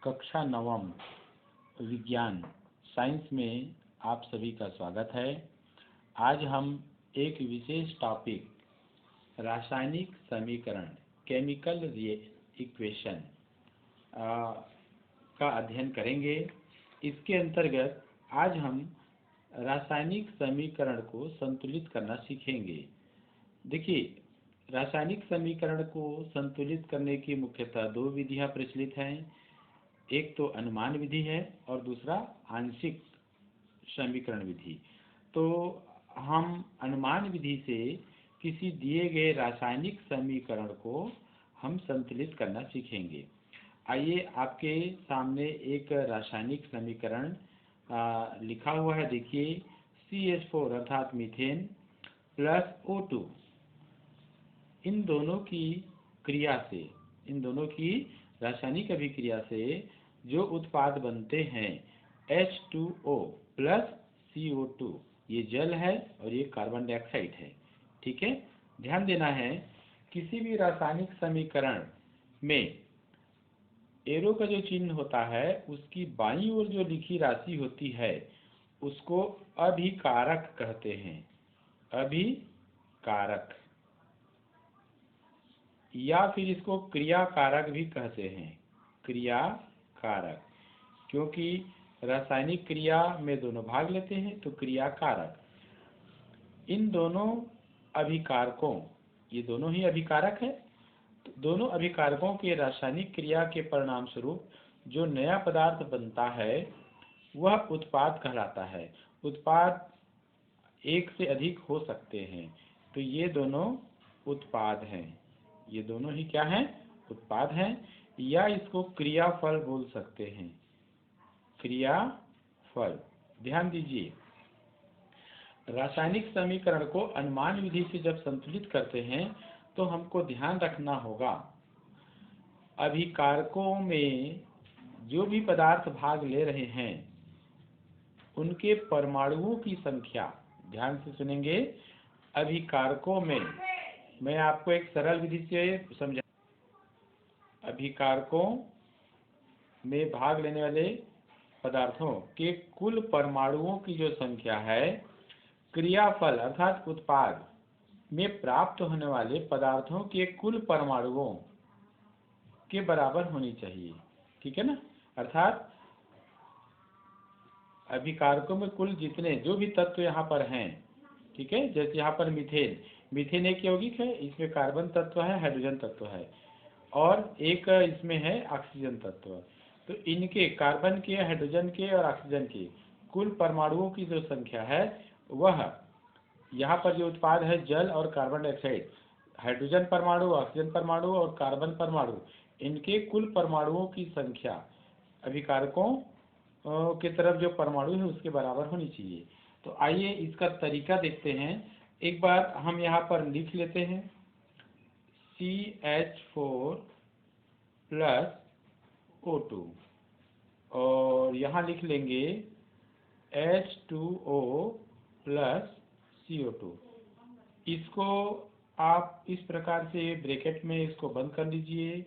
कक्षा नवम विज्ञान साइंस में आप सभी का स्वागत है। आज हम एक विशेष टॉपिक रासायनिक समीकरण केमिकल इक्वेशन का अध्ययन करेंगे। इसके अंतर्गत आज हम रासायनिक समीकरण को संतुलित करना सीखेंगे। देखिए, रासायनिक समीकरण को संतुलित करने की मुख्यतः दो विधियां प्रचलित हैं। एक तो अनुमान विधि है और दूसरा आंशिक समीकरण विधि। तो हम अनुमान विधि से किसी दिए गए रासायनिक समीकरण को हम संतुलित करना सीखेंगे। आइए, आपके सामने एक रासायनिक समीकरण लिखा हुआ है। देखिए, CH4 अर्थात मीथेन प्लस O2, इन दोनों की रासायनिक अभिक्रिया से जो उत्पाद बनते हैं H2O प्लस CO2, ये जल है और ये कार्बन डाइऑक्साइड है। ठीक है, ध्यान देना है, किसी भी रासायनिक समीकरण में एरो का जो चिन्ह होता है उसकी बाईं ओर जो लिखी राशि होती है उसको अभिकारक कहते हैं। अभिकारक, या फिर इसको क्रियाकारक भी कहते हैं। क्रियाकारक, क्योंकि रासायनिक क्रिया में दोनों भाग लेते हैं तो क्रियाकारक। इन दोनों अभिकारकों, ये दोनों ही अभिकारक है, तो दोनों अभिकारकों के रासायनिक क्रिया के परिणाम स्वरूप जो नया पदार्थ बनता है वह उत्पाद कहलाता है। उत्पाद एक से अधिक हो सकते हैं, तो ये दोनों उत्पाद हैं। ये दोनों ही क्या हैं? उत्पाद हैं, या इसको क्रियाफल बोल सकते हैं। क्रियाफल। ध्यान दीजिए, रासायनिक समीकरण को अनुमान विधि से जब संतुलित करते हैं तो हमको ध्यान रखना होगा, अभिकारकों में जो भी पदार्थ भाग ले रहे हैं उनके परमाणुओं की संख्या, ध्यान से सुनेंगे, अभिकारकों में, मैं आपको एक सरल विधि से समझा, अभिकारकों में भाग लेने वाले पदार्थों के कुल परमाणुओं की जो संख्या है क्रियाफल अर्थात उत्पाद में प्राप्त होने वाले पदार्थों के कुल परमाणुओं के बराबर होनी चाहिए। ठीक है ना? अर्थात अभिकारकों में कुल जितने जो भी तत्व यहाँ पर हैं, ठीक है, जैसे यहाँ पर मीथेन एक यौगिक है, इसमें कार्बन तत्व है, हाइड्रोजन तत्व है, और एक इसमें है ऑक्सीजन तत्व। तो इनके कार्बन के, हाइड्रोजन के और ऑक्सीजन के कुल परमाणुओं की जो संख्या है वह, यहाँ पर जो उत्पाद है जल और कार्बन डाइऑक्साइड, हाइड्रोजन परमाणु, ऑक्सीजन परमाणु और कार्बन परमाणु, इनके कुल परमाणुओं की संख्या अभिकारकों की तरफ जो परमाणु है उसके बराबर होनी चाहिए। तो आइए इसका तरीका देखते हैं। एक बार हम यहाँ पर लिख लेते हैं CH4 प्लस O2 और यहाँ लिख लेंगे H2O प्लस CO2। इसको आप इस प्रकार से ब्रैकेट में इसको बंद कर लीजिए,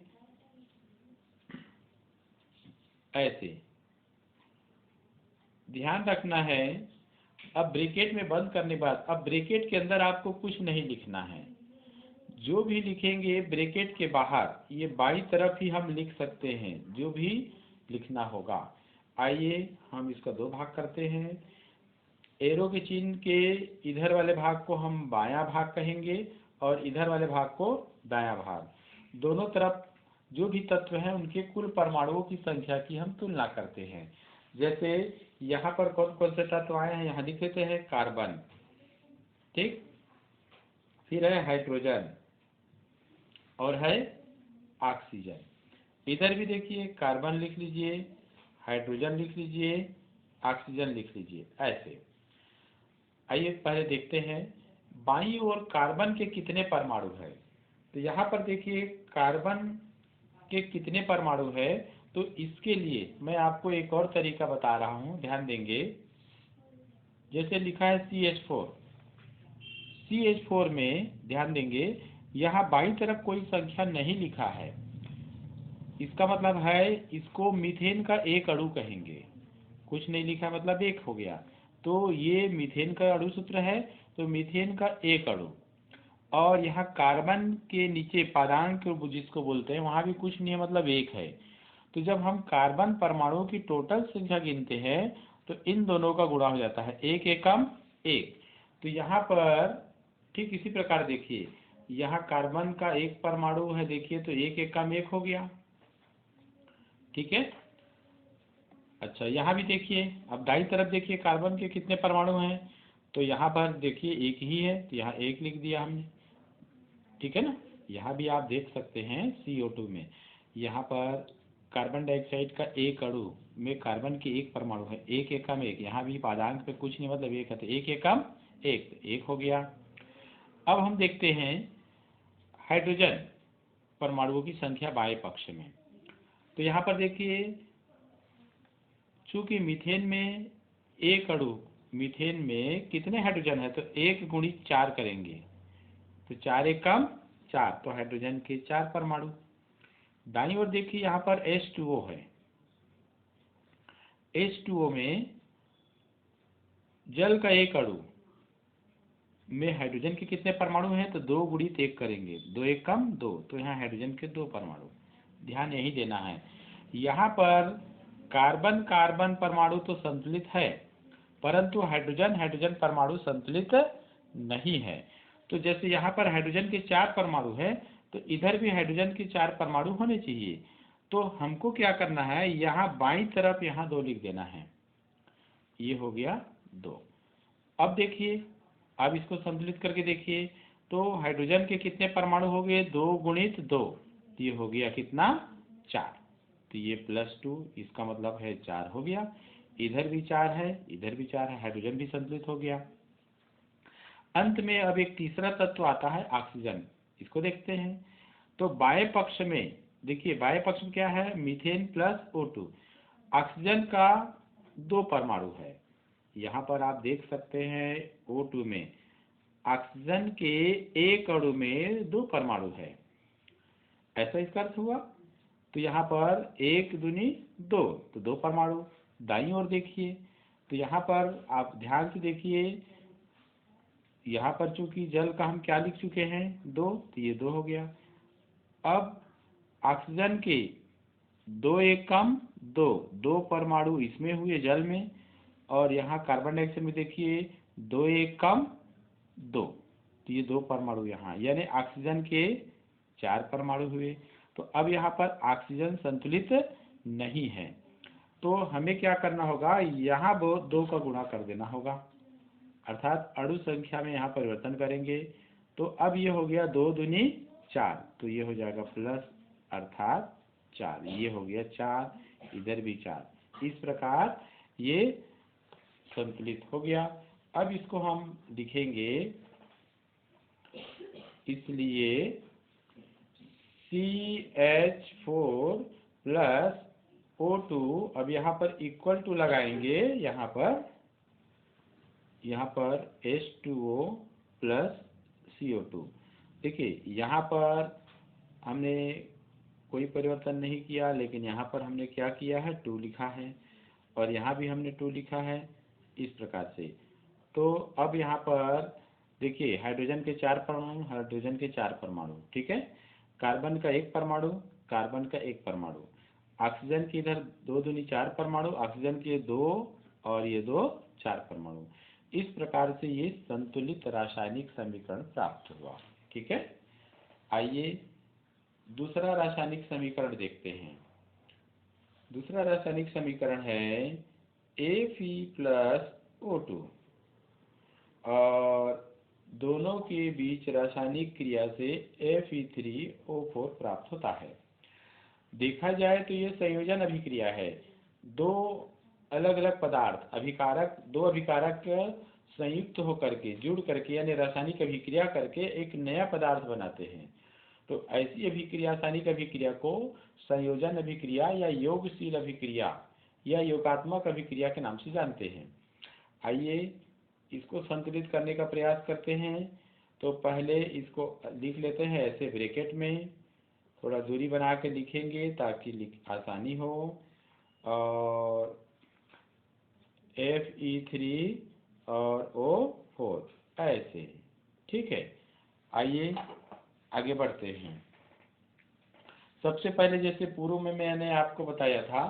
ऐसे। ध्यान रखना है, अब ब्रैकेट में बंद करने के बाद अब ब्रैकेट के अंदर आपको कुछ नहीं लिखना है। जो भी लिखेंगे ब्रैकेट के बाहर, ये बाईं तरफ ही हम लिख सकते हैं जो भी लिखना होगा। आइए हम इसका दो भाग करते हैं। एरो के चिन्ह के इधर वाले भाग को हम बायां भाग कहेंगे और इधर वाले भाग को दायां भाग। दोनों तरफ जो भी तत्व हैं उनके कुल परमाणुओं की संख्या की हम तुलना करते हैं। जैसे यहाँ पर कौन कौन से तत्व आए हैं, यहाँ लिख लेते हैं कार्बन, ठीक, फिर है हाइड्रोजन और है ऑक्सीजन। इधर भी देखिए, कार्बन लिख लीजिए, हाइड्रोजन लिख लीजिए, ऑक्सीजन लिख लीजिए, ऐसे। आइए पहले देखते हैं बाईं ओर कार्बन के कितने परमाणु है। तो यहाँ पर देखिए कार्बन के कितने परमाणु है, तो इसके लिए मैं आपको एक और तरीका बता रहा हूँ, ध्यान देंगे। जैसे लिखा है CH4 में ध्यान देंगे, यहाँ बाईं तरफ कोई संख्या नहीं लिखा है, इसका मतलब है इसको मीथेन का एक अणु कहेंगे। कुछ नहीं लिखा मतलब एक हो गया। तो ये मीथेन का अणु सूत्र है, तो मीथेन का एक अणु। और यहाँ कार्बन के नीचे पादांक जिसको बोलते हैं वहाँ भी कुछ नहीं है मतलब एक है। तो जब हम कार्बन परमाणुओं की टोटल संख्या गिनते हैं तो इन दोनों का गुणा हो जाता है, एक एकम एक। तो यहाँ पर ठीक इसी प्रकार देखिए, यहाँ कार्बन का एक परमाणु है, देखिए तो एक एकम एक हो गया, ठीक है। अच्छा यहाँ भी देखिए, अब दाईं तरफ देखिए कार्बन के कितने परमाणु हैं, तो यहाँ पर देखिए एक ही है, तो यहाँ एक लिख दिया हमने, ठीक है ना। यहाँ भी आप देख सकते हैं CO2 में, यहाँ पर कार्बन डाइऑक्साइड का एक अणु में कार्बन के एक परमाणु है, एक एकम एक। यहाँ भी पादांक पे कुछ नहीं मतलब एक है, तो एक एकम एक, तो एक हो गया। अब हम देखते हैं हाइड्रोजन परमाणुओं की संख्या बाएं पक्ष में। तो यहाँ पर देखिए, चूंकि मीथेन में एक अणु, मीथेन में कितने हाइड्रोजन है, तो एक गुणित चार करेंगे, तो चार एकम चार, तो हाइड्रोजन के चार परमाणु। दाईं ओर देखिए यहाँ पर H2O है, H2O में जल का एक अणु में हाइड्रोजन के कितने परमाणु हैं, तो दो गुणित एक करेंगे, दो एकम दो, तो यहाँ हाइड्रोजन के दो परमाणु। ध्यान यही देना है। यहाँ पर कार्बन कार्बन परमाणु तो संतुलित है, परंतु हाइड्रोजन हाइड्रोजन परमाणु संतुलित नहीं है। तो जैसे यहाँ पर हाइड्रोजन के चार परमाणु है, तो इधर भी हाइड्रोजन के चार परमाणु होने चाहिए। तो हमको क्या करना है, यहाँ बाईं तरफ यहाँ दो लिख देना है, ये हो गया दो। अब देखिए, अब इसको संतुलित करके देखिए, तो हाइड्रोजन के कितने परमाणु हो गए, दो गुणित दो, तो ये हो गया कितना, चार। तो ये +2, इसका मतलब है चार हो गया। इधर भी चार है, इधर भी चार है, हाइड्रोजन भी संतुलित हो गया। अंत में अब एक तीसरा तत्व आता है ऑक्सीजन, इसको देखते हैं। तो बाएं पक्ष में देखिए, बाएं पक्ष में क्या है, मीथेन प्लस O2। ऑक्सीजन का दो परमाणु है, यहाँ पर आप देख सकते हैं O2 में ऑक्सीजन के एक अणु में दो परमाणु है, ऐसा इसका अर्थ हुआ। तो यहाँ पर एक दूनी दो, तो दो परमाणु। दाईं ओर देखिए, तो यहाँ पर आप ध्यान से देखिए, यहाँ पर चूंकि जल का हम क्या लिख चुके हैं, दो, तो ये दो हो गया। अब ऑक्सीजन के दो एकम दो, दो परमाणु इसमें हुए जल में, और यहाँ कार्बन डाइऑक्साइड में देखिए दो एकम दो, तो ये दो परमाणु यहाँ, यानी ऑक्सीजन के चार परमाणु हुए। तो अब यहाँ पर ऑक्सीजन संतुलित नहीं है, तो हमें क्या करना होगा, यहाँ वो दो का गुणा कर देना होगा, अर्थात अणु संख्या में यहाँ परिवर्तन करेंगे। तो अब ये हो गया दो दूनी चार, तो ये हो जाएगा प्लस, अर्थात चार, ये हो गया चार, इधर भी चार। इस प्रकार ये संतुलित हो गया। अब इसको हम लिखेंगे, इसलिए CH4 प्लस O2, अब यहाँ पर इक्वल टू लगाएंगे, यहाँ पर H2O प्लस CO2। देखिए यहाँ पर हमने कोई परिवर्तन नहीं किया, लेकिन यहाँ पर हमने क्या किया है, 2 लिखा है, और यहाँ भी हमने 2 लिखा है, इस प्रकार से। तो अब यहाँ पर देखिए, हाइड्रोजन के चार परमाणु, हाइड्रोजन के चार परमाणु, ठीक है। कार्बन का एक परमाणु, कार्बन का एक परमाणु। ऑक्सीजन के इधर दो दूनी चार परमाणु, ऑक्सीजन के दो, और ये दो चार परमाणु। इस प्रकार से ये संतुलित रासायनिक समीकरण प्राप्त हुआ, ठीक है। आइए दूसरा रासायनिक समीकरण देखते हैं। दूसरा रासायनिक समीकरण है Fe प्लस O2, और दोनों के बीच रासायनिक क्रिया से Fe3O4 प्राप्त होता है। देखा जाए तो ये संयोजन अभिक्रिया है, दो अलग अलग पदार्थ अभिकारक, दो अभिकारक संयुक्त होकर के, जुड़ करके, यानी रासायनिक अभिक्रिया करके एक नया पदार्थ बनाते हैं। तो ऐसी अभिक्रिया, रासायनिक अभिक्रिया को संयोजन अभिक्रिया या योगशील अभिक्रिया या योगात्मक अभिक्रिया के नाम से जानते हैं। आइए इसको संतुलित करने का प्रयास करते हैं। तो पहले इसको लिख लेते हैं ऐसे ब्रैकेट में, थोड़ा दूरी बना के लिखेंगे ताकि आसानी हो। और Fe3 और O4 ऐसे, ठीक है। आइए आगे बढ़ते हैं। सबसे पहले जैसे पूर्व में मैंने आपको बताया था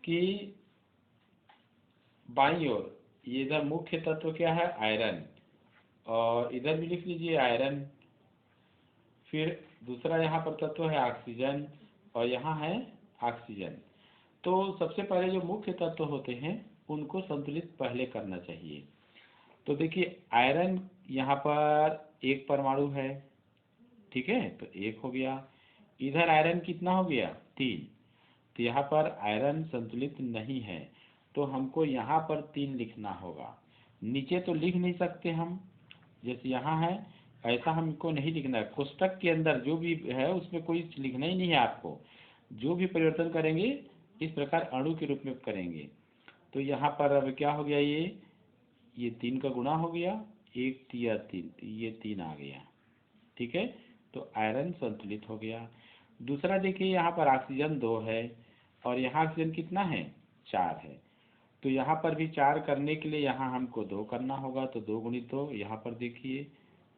कि बाईं ओर ये इधर मुख्य तत्व क्या है, आयरन, और इधर भी लिख लीजिए आयरन। फिर दूसरा यहाँ पर तत्व है ऑक्सीजन, और यहाँ है ऑक्सीजन। तो सबसे पहले जो मुख्य तत्व होते हैं उनको संतुलित पहले करना चाहिए। तो देखिए आयरन यहाँ पर एक परमाणु है, ठीक है, तो एक हो गया। इधर आयरन कितना हो गया, 3। तो यहाँ पर आयरन संतुलित नहीं है, तो हमको यहाँ पर 3 लिखना होगा। नीचे तो लिख नहीं सकते हम, जैसे यहाँ है ऐसा हमको नहीं लिखना है। कोष्टक के अंदर जो भी है उसमें कोई लिखना ही नहीं है आपको। जो भी परिवर्तन करेंगे इस प्रकार अणु के रूप में करेंगे। तो यहाँ पर अब क्या हो गया, ये 3 का गुणा हो गया, 1 तिया 3, ये 3 आ गया, ठीक है। तो आयरन संतुलित हो गया। दूसरा देखिए यहाँ पर ऑक्सीजन 2 है, और यहाँ ऑक्सीजन कितना है, 4 है। तो यहाँ पर भी 4 करने के लिए यहाँ हमको 2 करना होगा, तो 2 गुणित 2, यहाँ पर देखिए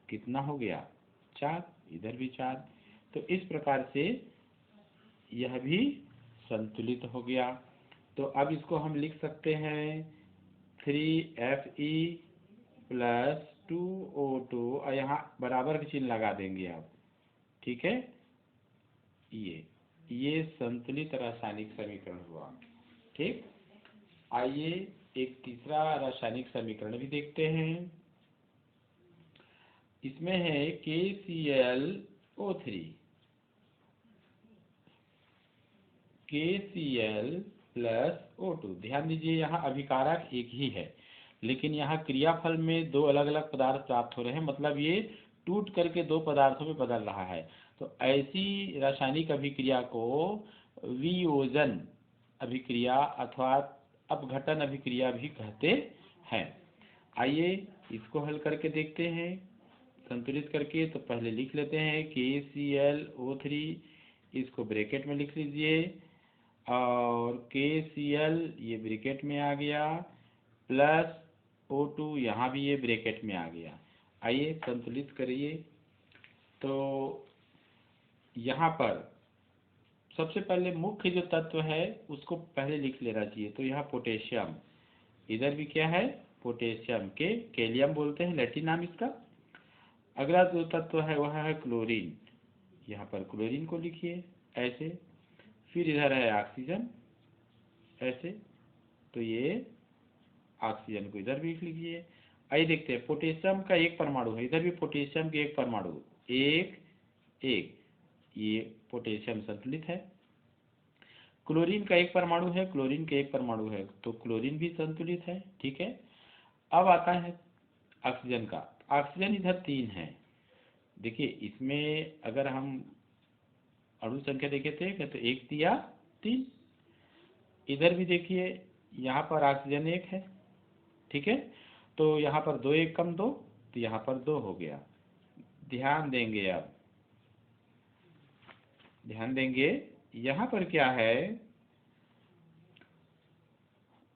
कितना हो गया, 4, इधर भी 4। तो इस प्रकार से यह भी संतुलित हो गया। तो अब इसको हम लिख सकते हैं 3Fe प्लस 2O2, और यहाँ बराबर का चिन्ह लगा देंगे आप, ठीक है। ये संतुलित रासायनिक समीकरण हुआ, ठीक। आइए एक तीसरा रासायनिक समीकरण भी देखते हैं। इसमें है KClO3, KCl प्लस O2। ध्यान दीजिए यहाँ अभिकारक एक ही है, लेकिन यहाँ क्रियाफल में 2 अलग अलग पदार्थ प्राप्त हो रहे हैं, मतलब ये टूट करके 2 पदार्थों में बदल रहा है। तो ऐसी रासायनिक अभिक्रिया को वियोजन अभिक्रिया अथवा अपघटन अभिक्रिया भी कहते हैं। आइए इसको हल करके देखते हैं संतुलित करके। तो पहले लिख लेते हैं KClO3, इसको ब्रैकेट में लिख लीजिए, और KCl ये ब्रैकेट में आ गया, प्लस O2 यहाँ भी ये ब्रैकेट में आ गया। आइए संतुलित करिए। तो यहाँ पर सबसे पहले मुख्य जो तत्व है उसको पहले लिख लेना चाहिए। तो यहाँ पोटेशियम, इधर भी क्या है, पोटेशियम, के कैलियम बोलते हैं लैटिन नाम इसका। अगला जो तत्व है वह है क्लोरीन, यहाँ पर क्लोरीन को लिखिए ऐसे। फिर इधर है ऑक्सीजन ऐसे, तो ये ऑक्सीजन को इधर भी लिख लीजिए। आइए देखते हैं, पोटेशियम का एक परमाणु है, इधर भी पोटेशियम के एक परमाणु, एक एक, ये पोटेशियम संतुलित है। क्लोरीन का एक परमाणु है, क्लोरीन के एक परमाणु है, तो क्लोरीन भी संतुलित है, ठीक है। अब आता है ऑक्सीजन का। ऑक्सीजन इधर 3 है। देखिए इसमें अगर हम अणु संख्या देखे थे तो 1 तिया 3। इधर भी देखिए यहाँ पर ऑक्सीजन 1 है, ठीक है। तो यहाँ पर 2 1 कम 2, तो यहाँ पर 2 हो गया। ध्यान देंगे, अब ध्यान देंगे, यहाँ पर क्या है,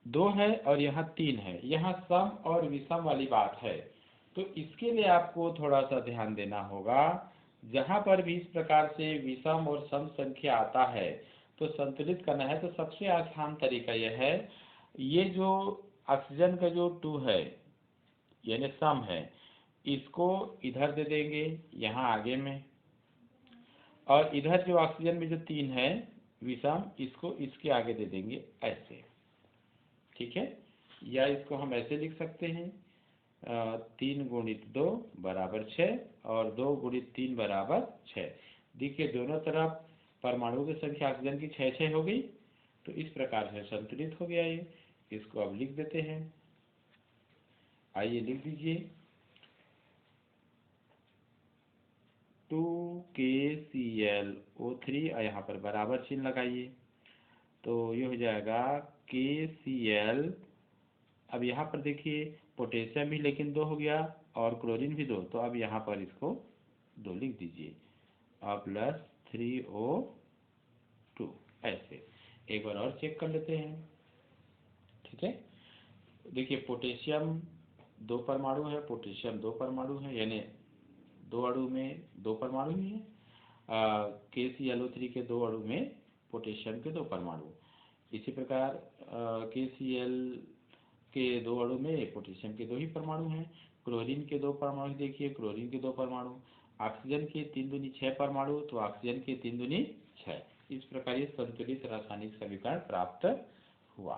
2 है और यहाँ 3 है, यहाँ सम और विषम वाली बात है। तो इसके लिए आपको थोड़ा सा ध्यान देना होगा। जहाँ पर भी इस प्रकार से विषम और सम संख्या आता है तो संतुलित करना है, तो सबसे आसान तरीका यह है, ये जो ऑक्सीजन का जो 2 है यानी सम है, इसको इधर दे देंगे यहाँ आगे में, और इधर जो ऑक्सीजन में जो 3 है विषम, इसको इसके आगे दे देंगे ऐसे, ठीक है। या इसको हम ऐसे लिख सकते हैं 3 गुणित 2 बराबर 6, और 2 गुणित 3 बराबर 6। देखिए दोनों तरफ परमाणु की संख्या ऑक्सीजन की 6 हो गई। तो इस प्रकार से संतुलित हो गया ये। इसको अब लिख देते हैं, आइए लिख दीजिए 2KClO3, और यहाँ पर बराबर चिन्ह लगाइए। तो ये हो जाएगा KCl। अब यहाँ पर देखिए पोटेशियम भी लेकिन 2 हो गया, और क्लोरीन भी 2, तो अब यहाँ पर इसको 2 लिख दीजिए, और प्लस 3O2 ऐसे। एक बार और चेक कर लेते हैं। ठीक है, देखिए पोटेशियम 2 परमाणु है, पोटेशियम 2 परमाणु है, यानी 2 अणु में 2 परमाणु ही है। KClO3 के 2 अणु में पोटेशियम के 2 परमाणु। इसी प्रकार KCl के 2 अणु में पोटेशियम के 2 ही परमाणु हैं। क्लोरीन के 2 परमाणु देखिए, क्लोरीन के 2 परमाणु। ऑक्सीजन के 3 दूनी 6 परमाणु, तो ऑक्सीजन के 3 दूनी 6। इस प्रकार ये संतुलित रासायनिक समीकरण प्राप्त हुआ।